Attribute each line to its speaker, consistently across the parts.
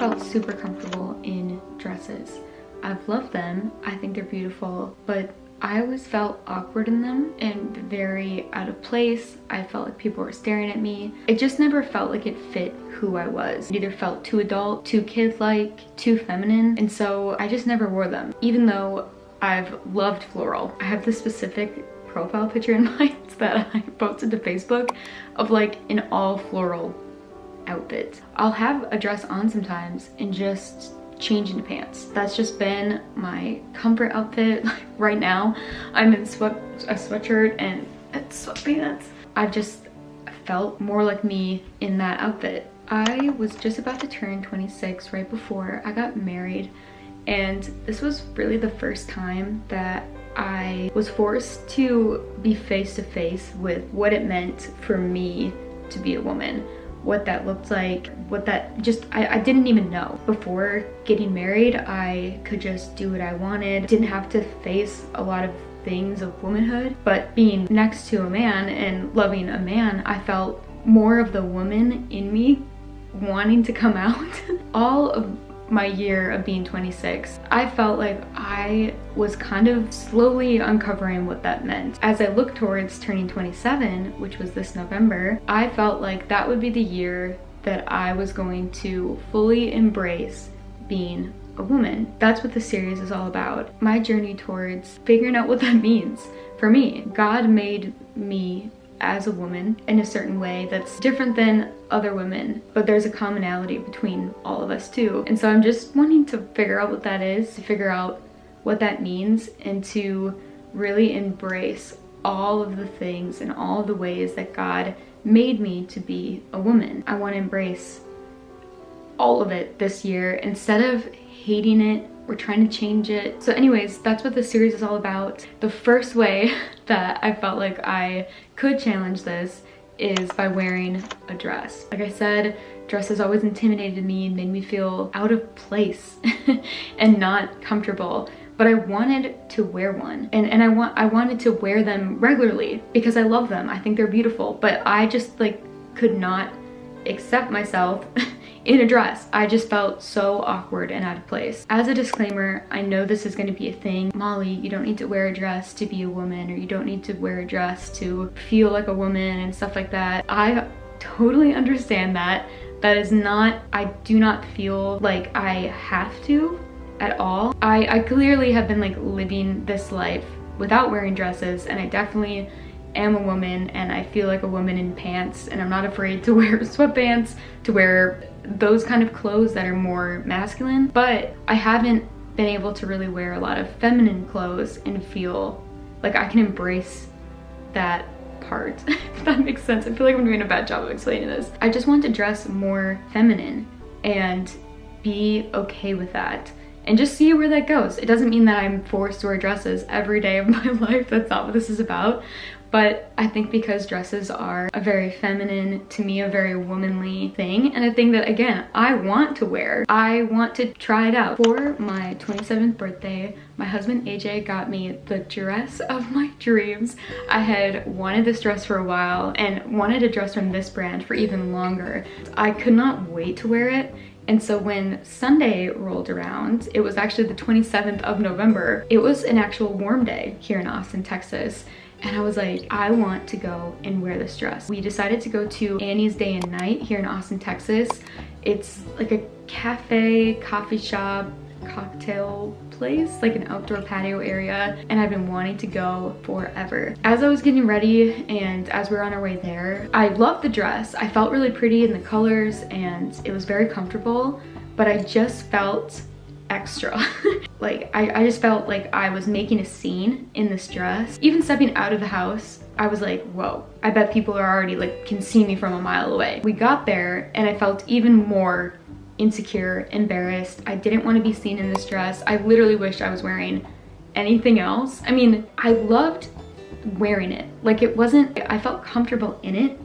Speaker 1: felt super comfortable in dresses. I've loved them. I think they're beautiful, but I always felt awkward in them and very out of place. I felt like people were staring at me. It just never felt like it fit who I was. It either felt too adult, too kid-like, too feminine, and so I just never wore them. Even though I've loved floral. I have this specific profile picture in mind that I posted to Facebook of like an all floral outfit. I'll have a dress on sometimes and just change into pants. That's just been my comfort outfit. Like right now, I'm in a sweatshirt and sweatpants. I've just felt more like me in that outfit. I was just about to turn 26 right before I got married, and this was really the first time that I was forced to be face to face with what it meant for me to be a woman. What that looked like, what that just, I didn't even know. Before getting married, I could just do what I wanted. Didn't have to face a lot of things of womanhood, but being next to a man and loving a man, I felt more of the woman in me wanting to come out. All of my year of being 26, I felt like I was kind of slowly uncovering what that meant. As I look towards turning 27, which was this November, I felt like that would be the year that I was going to fully embrace being a woman. That's what the series is all about. My journey towards figuring out what that means for me. God made me as a woman in a certain way that's different than other women, but there's a commonality between all of us too. And so I'm just wanting to figure out what that is, to figure out what that means, and to really embrace all of the things and all of the ways that God made me to be a woman. I want to embrace all of it this year instead of hating it or trying to change it. So anyways, that's what the series is all about. The first way that I felt like I could challenge this is by wearing a dress. Like I said, dresses always intimidated me and made me feel out of place and not comfortable. But I wanted to wear one, and I wanted to wear them regularly because I love them. I think they're beautiful, but I just like could not accept myself in a dress. I just felt so awkward and out of place. As a disclaimer, I know this is going to be a thing. Molly, you don't need to wear a dress to be a woman, or you don't need to wear a dress to feel like a woman and stuff like that. I totally understand that. That is not, I do not feel like I have to at all. I clearly have been like living this life without wearing dresses, and I definitely am a woman, and I feel like a woman in pants, and I'm not afraid to wear sweatpants, to wear those kind of clothes that are more masculine, but I haven't been able to really wear a lot of feminine clothes and feel like I can embrace that part, if that makes sense. I feel like I'm doing a bad job of explaining this. I just want to dress more feminine and be okay with that and just see where that goes. It doesn't mean that I'm forced to wear dresses every day of my life. That's not what this is about. But I think because dresses are a very feminine, to me, a very womanly thing, and a thing that, again, I want to wear. I want to try it out. For my 27th birthday, my husband AJ got me the dress of my dreams. I had wanted this dress for a while and wanted a dress from this brand for even longer. I could not wait to wear it. And so when Sunday rolled around, it was actually the 27th of November. It was an actual warm day here in Austin, Texas. And I was like, I want to go and wear this dress. We decided to go to Annie's Day and Night here in Austin, Texas. It's like a cafe, coffee shop, cocktail place, like an outdoor patio area, and I've been wanting to go forever. As I was getting ready and as we were on our way there, I loved the dress. I felt really pretty in the colors and it was very comfortable, but I just felt extra. Like I just felt like I was making a scene in this dress. Even stepping out of the house, I was like, whoa, I bet people are already like can see me from a mile away. We got there and I felt even more insecure, embarrassed. I didn't want to be seen in this dress. I literally wished I was wearing anything else. I mean, I loved wearing it. Like it wasn't, I felt comfortable in it,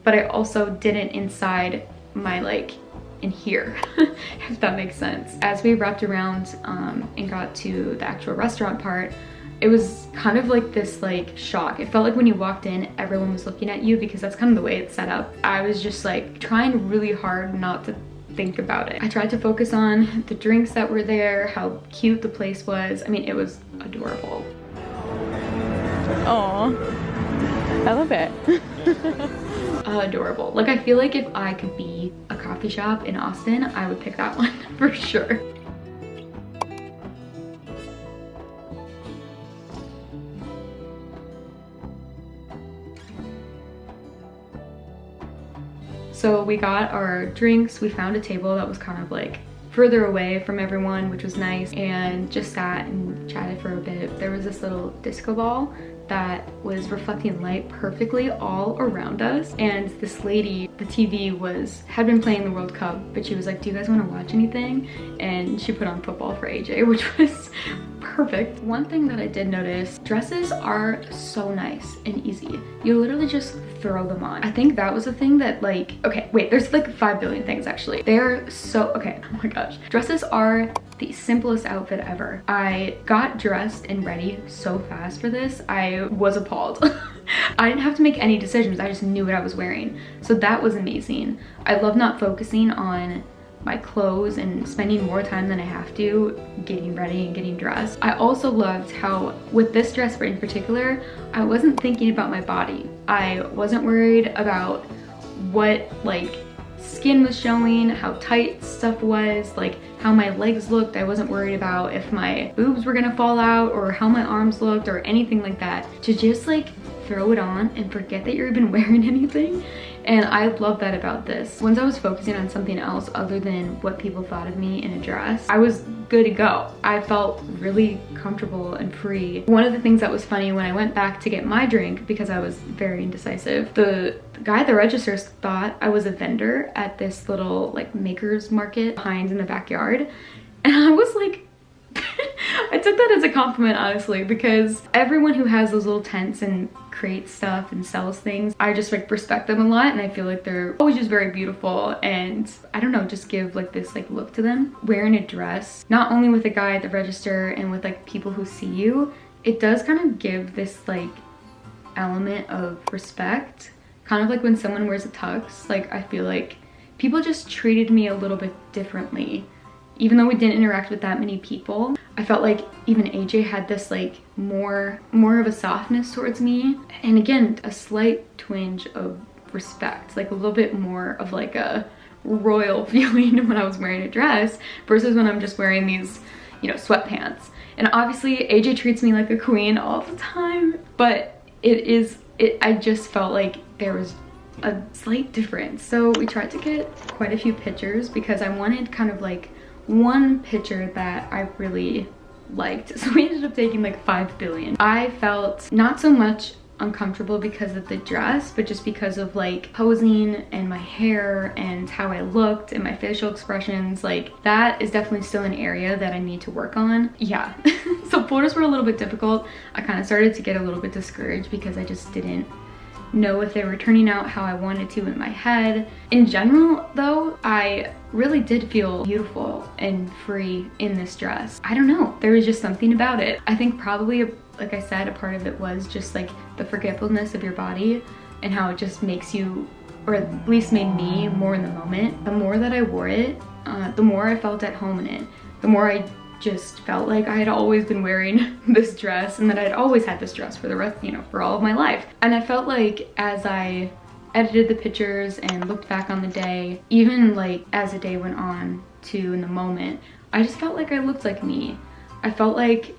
Speaker 1: but I also didn't inside my like in here, if that makes sense. As we wrapped around and got to the actual restaurant part, it was kind of like this like shock. It felt like when you walked in, everyone was looking at you because that's kind of the way it's set up. I was just like trying really hard not to think about it. I tried to focus on the drinks that were there, how cute the place was. I mean, it was adorable.
Speaker 2: Oh, I love it.
Speaker 1: Adorable. Like, I feel like if I could be a coffee shop in Austin, I would pick that one for sure. So we got our drinks, we found a table that was kind of like further away from everyone, which was nice, and just sat and chatted for a bit. There was this little disco ball that was reflecting light perfectly all around us, and this lady, the TV had been playing the World Cup, but she was like, do you guys want to watch anything? And she put on football for AJ, which was perfect. One thing that I did notice, dresses are so nice and easy. You literally just throw them on. I think that was the thing that, like, okay, wait, there's like 5 billion things actually. They're so, okay, oh my gosh. Dresses are the simplest outfit ever. I got dressed and ready so fast for this. I was appalled. I didn't have to make any decisions. I just knew what I was wearing. So that was amazing. I love not focusing on my clothes and spending more time than I have to getting ready and getting dressed. I also loved how with this dress in particular, I wasn't thinking about my body. I wasn't worried about what like skin was showing, how tight stuff was, like how my legs looked. I wasn't worried about if my boobs were gonna fall out or how my arms looked or anything like that. To just like throw it on and forget that you're even wearing anything. And I love that about this. Once I was focusing on something else other than what people thought of me in a dress, I was good to go. I felt really comfortable and free. One of the things that was funny when I went back to get my drink, because I was very indecisive, the guy at the register thought I was a vendor at this little like maker's market behind in the backyard. And I was like, I took that as a compliment, honestly, because everyone who has those little tents and creates stuff and sells things, I just like respect them a lot, and I feel like they're always just very beautiful, and I don't know, just give like this like look to them. Wearing a dress, not only with the guy at the register and with like people who see you, it does kind of give this like element of respect. Kind of like when someone wears a tux, like I feel like people just treated me a little bit differently. Even though we didn't interact with that many people, I felt like even AJ had this like more of a softness towards me. And again, a slight twinge of respect, like a little bit more of like a royal feeling when I was wearing a dress versus when I'm just wearing these, you know, sweatpants. And obviously AJ treats me like a queen all the time, but I just felt like there was a slight difference. So we tried to get quite a few pictures because I wanted kind of like one picture that I really liked. So we ended up taking like 5 billion. I felt not so much uncomfortable because of the dress, but just because of like posing and my hair and how I looked and my facial expressions. Like that is definitely still an area that I need to work on. Yeah. So photos were a little bit difficult. I kind of started to get a little bit discouraged because I just didn't know if they were turning out how I wanted to in my head. In general though, I really did feel beautiful and free in this dress. I don't know, there was just something about it. I think probably, like I said, a part of it was just like the forgetfulness of your body and how it just makes you, or at least made me, more in the moment. The more that I wore it, the more I felt at home in it. The more I just felt like I had always been wearing this dress and that I'd always had this dress for the rest, you know, for all of my life. And I felt like as I edited the pictures and looked back on the day, even like as the day went on to in the moment, I just felt like I looked like me. I felt like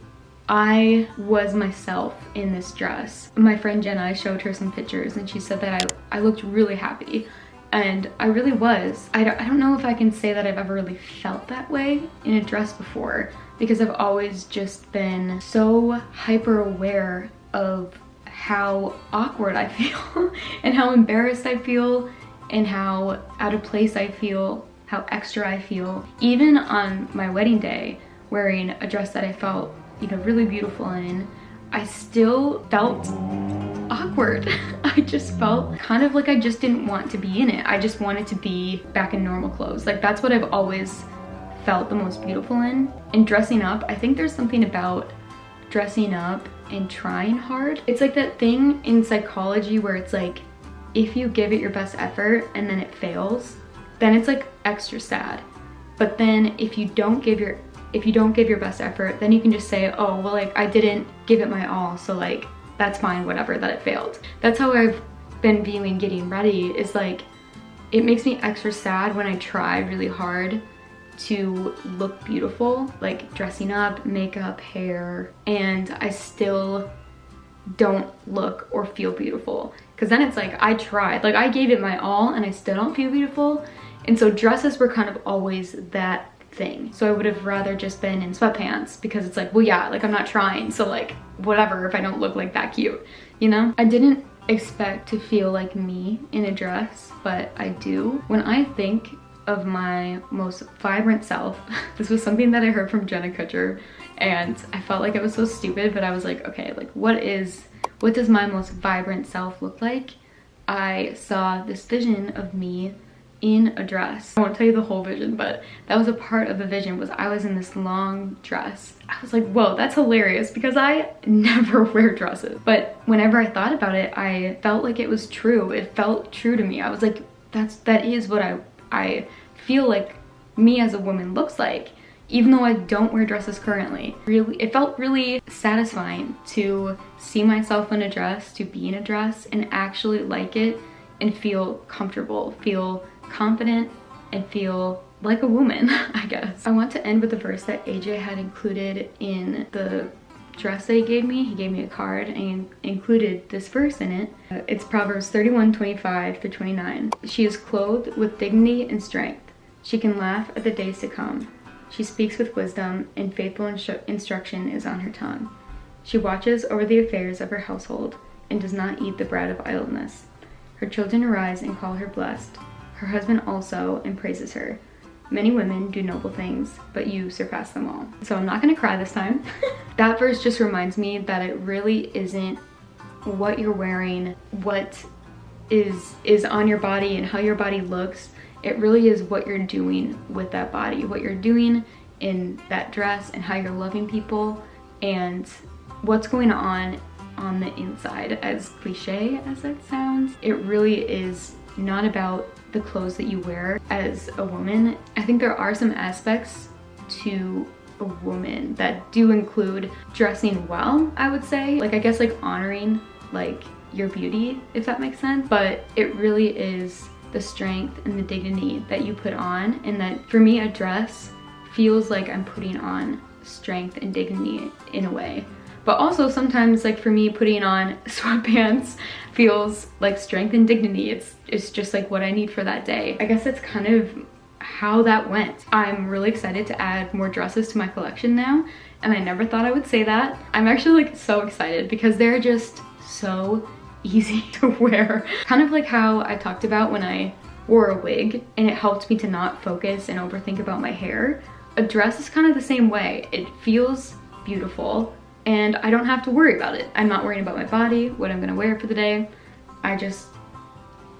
Speaker 1: I was myself in this dress. My friend Jenna, I showed her some pictures and she said that I looked really happy. And I really was. I don't know if I can say that I've ever really felt that way in a dress before, because I've always just been so hyper aware of how awkward I feel and how embarrassed I feel and how out of place I feel, how extra I feel. Even on my wedding day, wearing a dress that I felt, you know, really beautiful in, I still felt awkward. I just felt kind of like I just didn't want to be in it. I just wanted to be back in normal clothes. Like that's what I've always felt the most beautiful in. And dressing up, I think there's something about dressing up and trying hard. It's like that thing in psychology where it's like, if you give it your best effort and then it fails, then it's like extra sad. But then if you don't give your best effort, then you can just say, oh, well, like I didn't give it my all, so like that's fine, whatever, that it failed. That's how I've been viewing getting ready, is like it makes me extra sad when I try really hard to look beautiful, like dressing up, makeup, hair, and I still don't look or feel beautiful. Because then it's like I tried, like I gave it my all and I still don't feel beautiful. And so dresses were kind of always that thing. So I would have rather just been in sweatpants, because it's like, well, yeah, like I'm not trying, so like whatever if I don't look like that cute, you know? I didn't expect to feel like me in a dress, but I do. When I think of my most vibrant self, this was something that I heard from Jenna Kutcher, and I felt like it was so stupid, but I was like, okay, like what does my most vibrant self look like? I saw this vision of me in a dress. I won't tell you the whole vision, but that was a part of the vision, was I was in this long dress. I was like, whoa, that's hilarious, because I never wear dresses. But whenever I thought about it, I felt like it was true. It felt true to me. I was like, that is what I feel like me as a woman looks like, even though I don't wear dresses currently. Really, it felt really satisfying to see myself in a dress, to be in a dress and actually like it and feel comfortable, feel confident, and feel like a woman, I guess. I want to end with a verse that AJ had included in the dress that he gave me. He gave me a card and included this verse in it. It's Proverbs 31:25-29. She is clothed with dignity and strength. She can laugh at the days to come. She speaks with wisdom, and faithful instruction is on her tongue. She watches over the affairs of her household and does not eat the bread of idleness. Her children arise and call her blessed. Her husband also, and praises her. Many women do noble things, but you surpass them all. So I'm not gonna cry this time. That verse just reminds me that it really isn't what you're wearing, what is on your body and how your body looks. It really is what you're doing with that body, what you're doing in that dress, and how you're loving people, and what's going on the inside. As cliche as that sounds, it really is not about the clothes that you wear as a woman. I think there are some aspects to a woman that do include dressing well, I would say. Like, I guess like honoring like your beauty, if that makes sense. But it really is the strength and the dignity that you put on, and that for me a dress feels like I'm putting on strength and dignity in a way. But also sometimes, like for me, putting on sweatpants feels like strength and dignity. It's just like what I need for that day. I guess that's kind of how that went. I'm really excited to add more dresses to my collection now, and I never thought I would say that. I'm actually like so excited because they're just so easy to wear. Kind of like how I talked about when I wore a wig and it helped me to not focus and overthink about my hair. A dress is kind of the same way. It feels beautiful and I don't have to worry about it. I'm not worrying about my body, what I'm gonna wear for the day. I just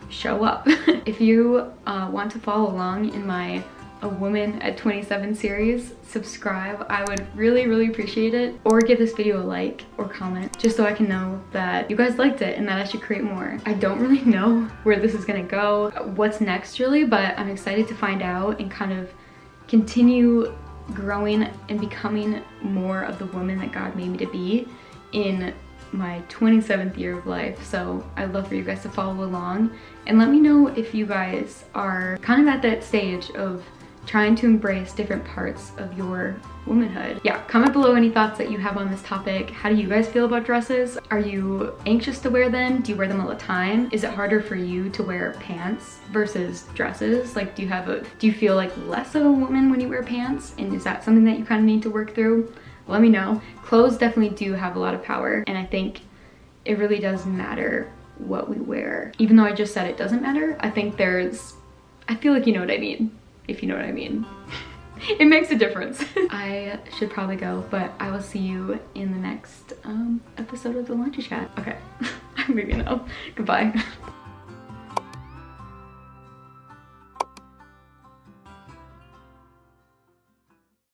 Speaker 1: show up. If you want to follow along in my A Woman at 27 series, subscribe. I would really appreciate it. Or give this video a like or comment, just so I can know that you guys liked it and that I should create more. I don't really know where this is gonna go, what's next really, but I'm excited to find out and kind of continue growing and becoming more of the woman that God made me to be in my 27th year of life. So I'd love for you guys to follow along and let me know if you guys are kind of at that stage of trying to embrace different parts of your womanhood. Yeah, comment below any thoughts that you have on this topic. How do you guys feel about dresses? Are you anxious to wear them? Do you wear them all the time? Is it harder for you to wear pants versus dresses? Like, do you feel like less of a woman when you wear pants? And is that something that you kind of need to work through? Let me know. Clothes definitely do have a lot of power, and I think it really does matter what we wear. Even though I just said it doesn't matter, I feel like you know what I mean. If you know what I mean. It makes a difference. I should probably go, but I will see you in the next episode of the Laundry Chat. Okay, maybe no. Goodbye.